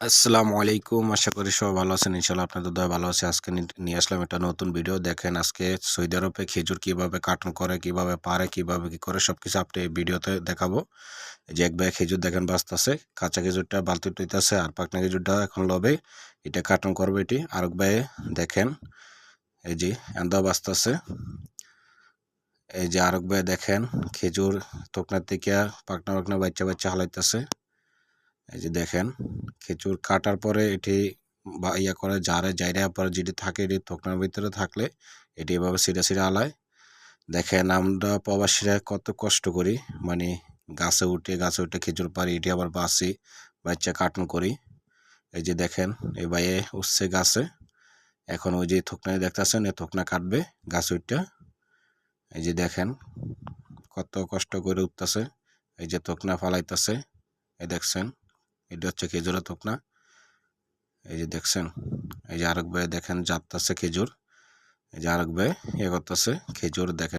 আসসালামু আলাইকুম। আশা করি সবাই ভালো আছেন। ইনশাআল্লাহ আপনাদের দয়ায় ভালো আছি। আজকে নিয়ে আসলাম একটা নতুন ভিডিও। দেখেন আজকে সৌদি আরবে খেজুর কিভাবে কাটন করে, কিভাবে পাড়ে, কিভাবে কি করে সবকিছু আপনি এই ভিডিওতে দেখাবো। এই যে এক ব্যাগ খেজুর দেখেন বাজতাছে। কাঁচা খেজুরটা বালতিতে হইতাছে আর পাকনা খেজুরটা এখন লবে। এটা কাটন করবে এটি। আরেক ব্যাগে দেখেন এই যে এন্দা বাজতাছে। এই যে আরেক ব্যাগে দেখেন খেজুর তোকনার থেকে পাকনা বাচ্চা হালাইতাছে। এই যে দেখেন খেজুর কাটার পরে এটি বা ইয়া করে জাইরা পরে যেটি থাকে এটি থোকনার ভিতরে থাকলে এটি এভাবে ছিঁড়ে আলায়। দেখেন আমরা প্রবাসীরা কত কষ্ট করি, মানে গাছে উঠে খেজুর পাড়ি, এটি আবার বাচ্চা কাটন করি। এই যে দেখেন এই ভাইয়ে উঠছে গাছে, এখন ওই যে থোকনা দেখতেছেন এই থোকনা কাটবে গাছ উঠটা। এই যে দেখেন কত কষ্ট করে উঠতেছে, এই যে থোকনা ফালাইতেছে। এই দেখছেন এটা হচ্ছে খেজুরের থোকনা। এই যে দেখছেন এই যে আরেক ভাই দেখেন যাত্তাছে খেজুর। এই যে আরেক ভাই ইয়ে করতেছে খেজুর দেখেন।